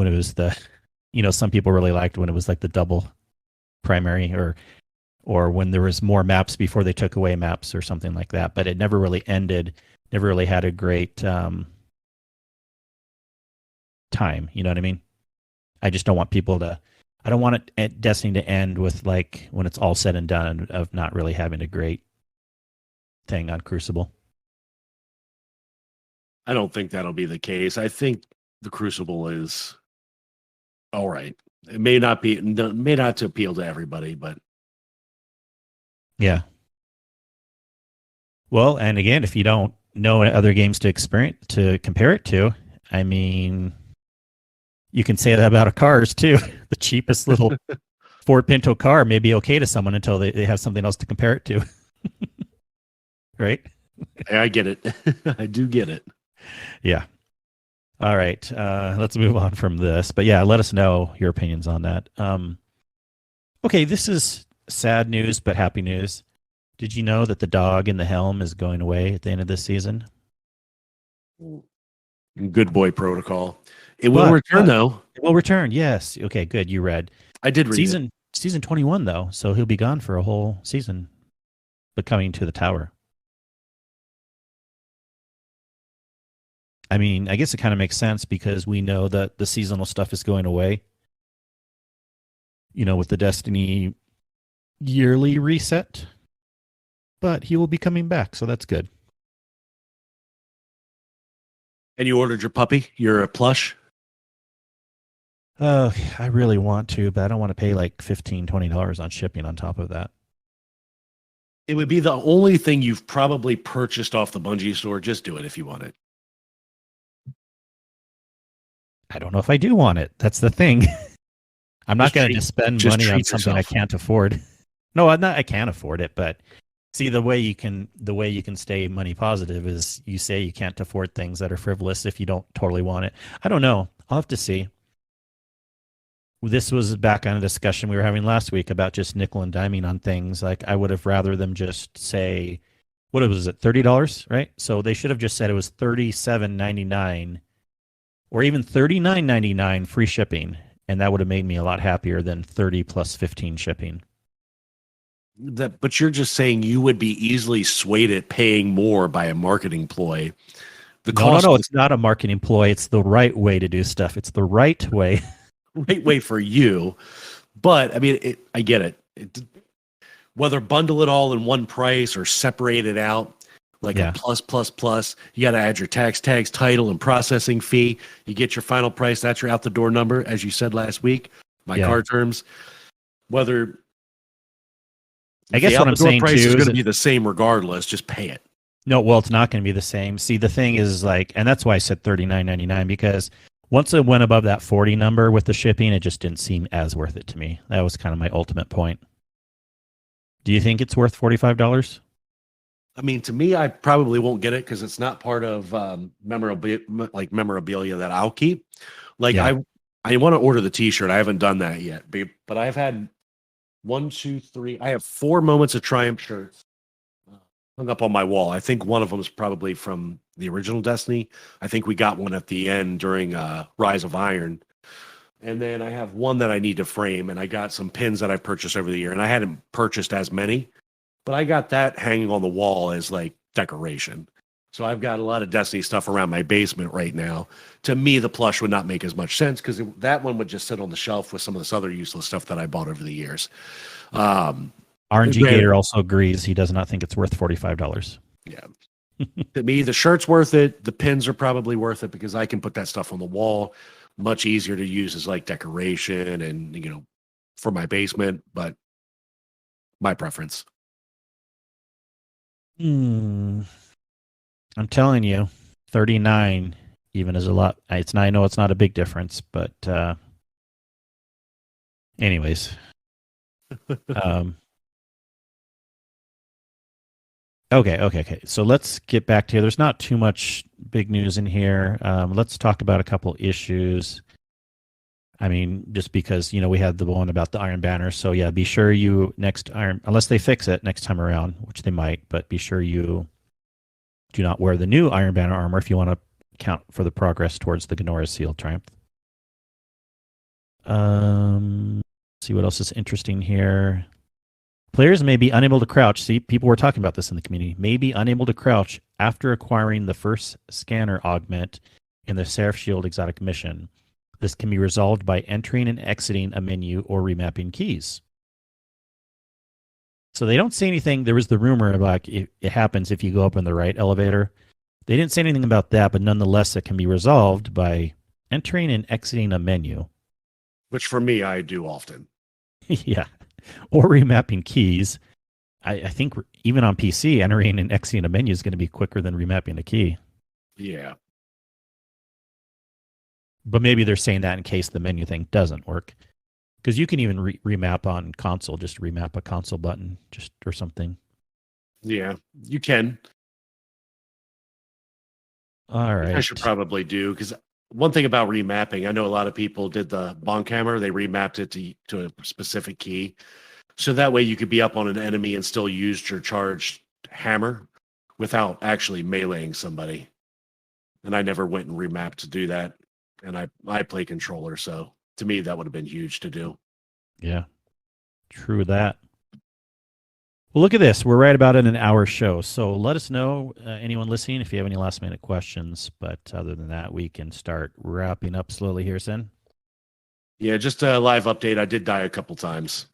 it was some people really liked when it was like the double primary or when there was more maps before they took away maps or something like that. But it never really ended, never really had a great time. You know what I mean? I just don't want I don't want Destiny to end with like when it's all said and done of not really having a great thing on Crucible. I don't think that'll be the case. I think the Crucible is all right. It may not to appeal to everybody, but yeah. Well, and again, if you don't know other games to compare it to, I mean, you can say that about cars too. The cheapest little Ford Pinto car may be okay to someone until they have something else to compare it to. Right? I get it. I do get it. Yeah. All right. Let's move on from this. But yeah, let us know your opinions on that. Okay, this is sad news, but happy news. Did you know that the dog in the helm is going away at the end of this season? Good boy protocol. It will return, though. It will return, yes. Okay, good. You read. I did read Season 21, though, so he'll be gone for a whole season, but coming to the tower. I mean, I guess it kind of makes sense because we know that the seasonal stuff is going away. With the Destiny yearly reset. But he will be coming back, so that's good. And you ordered your puppy? Your plush? I really want to, but I don't want to pay like $15, $20 on shipping on top of that. It would be the only thing you've probably purchased off the Bungie store. Just do it if you want it. I don't know if I do want it. That's the thing. I'm not going to just spend money on something I can't afford. No, I can't afford it, but see, the way you can stay money positive is you say you can't afford things that are frivolous if you don't totally want it. I don't know. I'll have to see. This was back on a discussion we were having last week about just nickel and diming on things. Like, I would have rather them just say, what was it, $30, right? So they should have just said it was $37.99 or even $39.99 free shipping, and that would have made me a lot happier than 30 plus 15 shipping. But you're just saying you would be easily swayed at paying more by a marketing ploy. No, it's not a marketing ploy. It's the right way to do stuff. It's the right way. Right way for you. But I mean, I get it. Whether bundle it all in one price or separate it out like a plus, you got to add your tags, title, and processing fee. You get your final price. That's your out the door number, as you said last week. Card terms. Whether I guess what I'm saying price too is going to be the same regardless. Just pay it. No, well, it's not going to be the same. See, the thing is, like, and that's why I said $39.99, because once it went above that 40 number with the shipping, it just didn't seem as worth it to me. That was kind of my ultimate point. Do you think it's worth $45? I mean, to me, I probably won't get it because it's not part of memorabilia that I'll keep. Like, I want to order the T-shirt. I haven't done that yet, but I've had 1, 2, 3. I have 4 Moments of Triumph shirts hung up on my wall. I think one of them is probably from the original Destiny. I think we got one at the end during Rise of Iron. And then I have one that I need to frame, and I got some pins that I purchased over the year, and I hadn't purchased as many, but I got that hanging on the wall as like decoration. So I've got a lot of Destiny stuff around my basement right now. To me, the plush would not make as much sense because that one would just sit on the shelf with some of this other useless stuff that I bought over the years. RNG Gator also agrees. He does not think it's worth $45. Yeah. To me, the shirt's worth it. The pins are probably worth it because I can put that stuff on the wall. Much easier to use as like decoration and, for my basement, but my preference. I'm telling you, 39 even is a lot. I know it's not a big difference, but anyways. Okay. So let's get back to here. There's not too much big news in here. Let's talk about a couple issues. I mean, just because, we had the one about the Iron Banner. So yeah, be sure you unless they fix it next time around, which they might, but be sure you do not wear the new Iron Banner armor if you want to count for the progress towards the Gnora's Seal Triumph. See what else is interesting here. Players may be unable to crouch. See, people were talking about this in the community. May be unable to crouch after acquiring the first scanner augment in the Seraph Shield exotic mission. This can be resolved by entering and exiting a menu or remapping keys. So they don't say anything. There was the rumor like it happens if you go up in the right elevator. They didn't say anything about that, but nonetheless, it can be resolved by entering and exiting a menu. Which for me, I do often. Yeah. Or remapping keys. I think even on PC, entering and exiting a menu is going to be quicker than remapping a key. Yeah. But maybe they're saying that in case the menu thing doesn't work. Because you can even remap on console, just remap a console button or something. Yeah, you can. All right. I should probably do, because one thing about remapping, I know a lot of people did the bonk hammer. They remapped it to a specific key. So that way you could be up on an enemy and still use your charged hammer without actually meleeing somebody. And I never went and remapped to do that. And I play controller, so to me that would have been huge to do. Yeah, true that. Well, look at this. We're right about in an hour show. So let us know, anyone listening, if you have any last-minute questions. But other than that, we can start wrapping up slowly here, Cyn. Yeah, just a live update. I did die a couple times.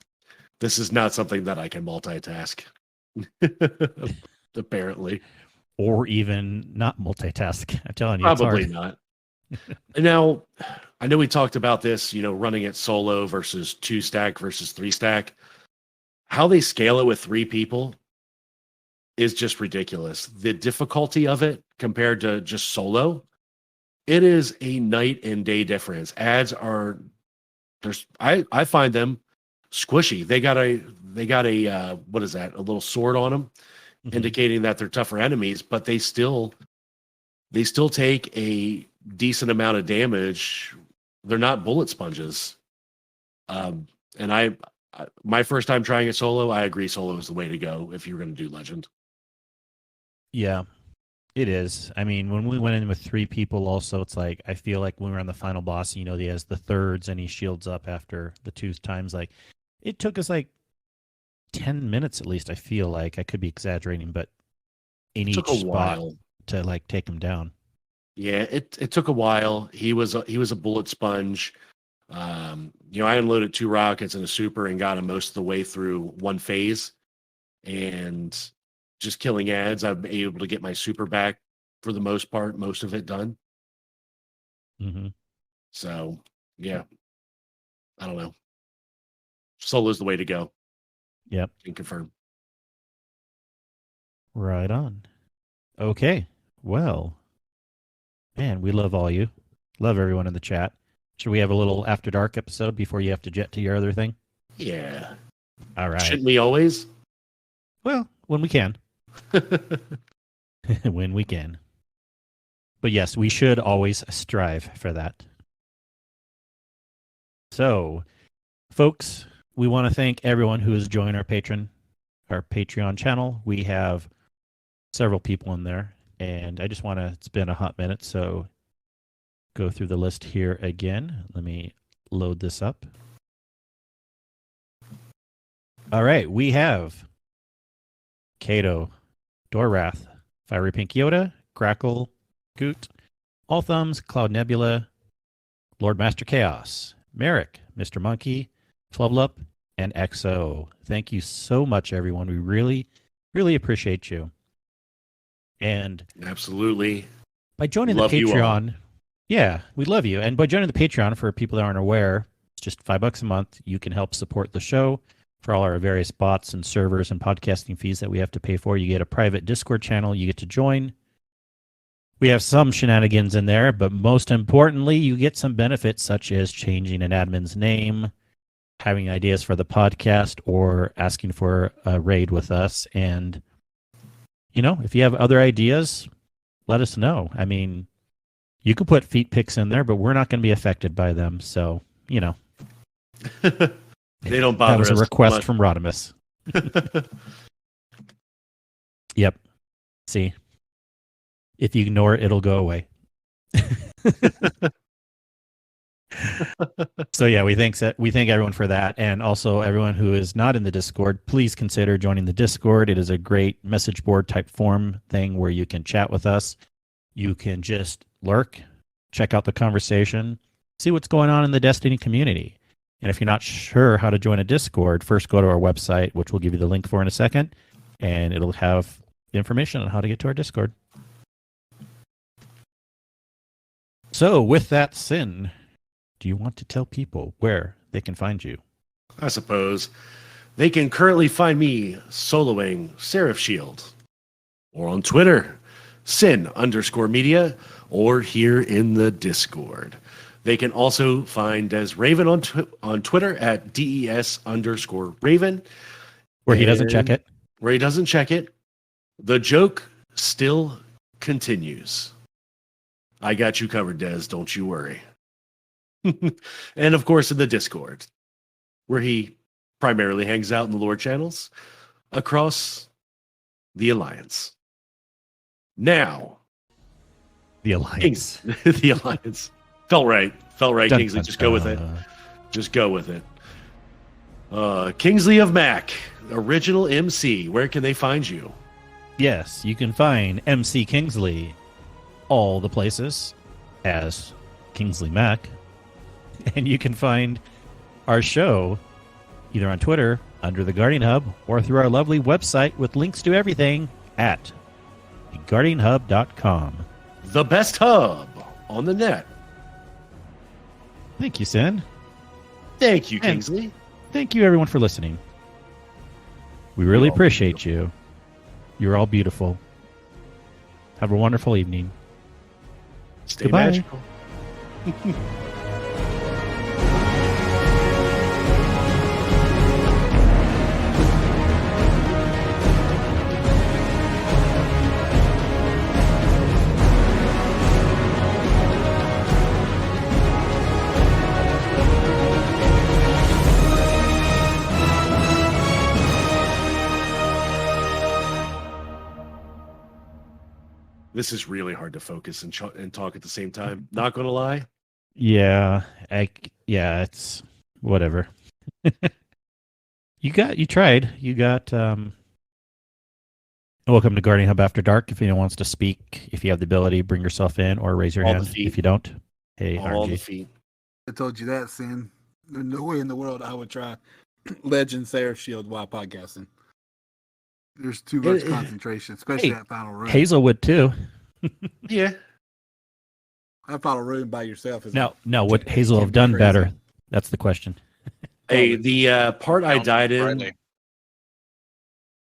This is not something that I can multitask. Apparently. Or even not multitask. I'm telling you, probably it's hard. Not. Now, I know we talked about this, running it solo versus 2-stack versus 3-stack. How they scale it with 3 people, is just ridiculous. The difficulty of it compared to just solo, it is a night and day difference. Ads are I find them squishy. They got a what is that? A little sword on them, indicating that they're tougher enemies, but they still take a decent amount of damage. They're not bullet sponges. And my first time trying it solo, I agree solo is the way to go if you're going to do Legend. Yeah, it is. I mean, when we went in with 3 people also, it's like, I feel like when we were on the final boss, he has the thirds and he shields up after the 2 times. Like, it took us like 10 minutes at least, I feel like. I could be exaggerating, but in each spot to like take him down. Yeah, it took a while. He was a bullet sponge. I unloaded 2 rockets and a super and got him most of the way through one phase. And just killing ads, I've been able to get my super back for the most part, most of it done. So, yeah. I don't know. Solo's the way to go. Yep. Can confirm. Right on. Okay. Well, man, we love all you. Love everyone in the chat. Should we have a little After Dark episode before you have to jet to your other thing? Yeah. All right. Shouldn't we always? Well, when we can. When we can. But yes, we should always strive for that. So, folks, we want to thank everyone who has joined our Patreon channel. We have several people in there, and I just want to, it's been a hot minute, so go through the list here again. Let me load this up. All right, we have Kato, Dorrath, Fiery Pink Yoda, Crackle, Goot, All Thumbs, Cloud Nebula, Lord Master Chaos, Merrick, Mr. Monkey, Flublup, and XO. Thank you so much, everyone. We really, really appreciate you. And absolutely, by joining the Patreon, yeah, we love you. And by joining the Patreon, for people that aren't aware, it's just $5 a month. You can help support the show for all our various bots and servers and podcasting fees that we have to pay for. You get a private Discord channel you get to join. We have some shenanigans in there, but most importantly, you get some benefits such as changing an admin's name, having ideas for the podcast, or asking for a raid with us. And, if you have other ideas, let us know. I mean, you could put feet pics in there, but we're not going to be affected by them. So, They don't bother us. That was a request from Rodimus. Yep. See? If you ignore it, it'll go away. So yeah, we thank everyone for that, and also everyone who is not in the Discord. Please consider joining the Discord. It is a great message board type form thing where you can chat with us. You can just lurk, check out the conversation, see what's going on in the Destiny community. And if you're not sure how to join a Discord, first go to our website, which we'll give you the link for in a second, and it'll have information on how to get to our Discord. So with that, Cyn, do you want to tell people where they can find you? I suppose they can currently find me soloing Seraph Shield, or on Twitter, Cyn_media, or here in the Discord. They can also find Des Raven on Twitter at DES_Raven. Where he doesn't check it. Where he doesn't check it. The joke still continues. I got you covered, Des. Don't you worry. And of course, in the Discord, where he primarily hangs out in the lore channels across the Alliance. Now, the Alliance. The Alliance. Felt right. Dun, Kingsley. Dun, just go with it. Just go with it. Kingsley of Mac, original MC. Where can they find you? Yes, you can find MC Kingsley all the places as Kingsley Mac. And you can find our show either on Twitter under the Guardian Hub or through our lovely website with links to everything at guardianhub.com. The best hub on the net. Thank you, Cyn. Thank you, Kingsley. And thank you, everyone, for listening. We really appreciate you. You're all beautiful. Have a wonderful evening. Stay Goodbye. magical. This is really hard to focus and talk at the same time. Not gonna lie. Yeah, it's whatever. You tried. You got welcome to Guardian Hub After Dark. If anyone wants to speak, if you have the ability, bring yourself in or raise your All the hand. feet. If you don't, hey, All RNG. the feet. I told you that, Cyn. There's no way in the world I would try Legend Sarah Shield while podcasting. There's too much concentration, especially that final room. Hazel would too. Yeah. That final room by yourself is No, would Hazel have done crazy. better? That's the question. Hey, the part I died in, Friday.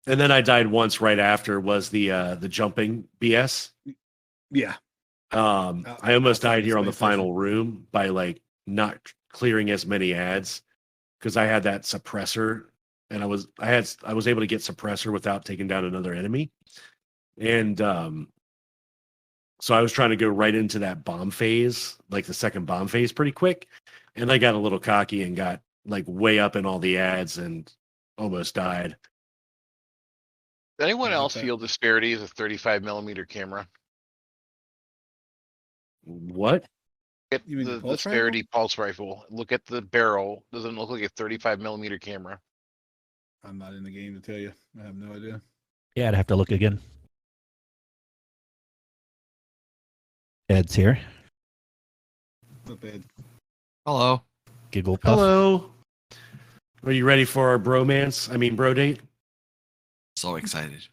and then I died once right after, was the jumping BS. Yeah. I almost died here on the final room by like not clearing as many ads because I had that suppressor, and I was able to get suppressor without taking down another enemy, and so I was trying to go right into that bomb phase, like the second bomb phase, pretty quick, and I got a little cocky and got like way up in all the ads and almost died. Does anyone else Okay. feel disparities of 35mm camera? What? Get You mean the the pulse disparity pulse rifle. Look at the barrel. Doesn't look like a 35mm camera. I'm not in the game to tell you. I have no idea. Yeah, I'd have to look again. Ed's here. What's up, Ed? Hello. Giggle puff. Hello. Are you ready for our bromance? I mean, bro date? So excited.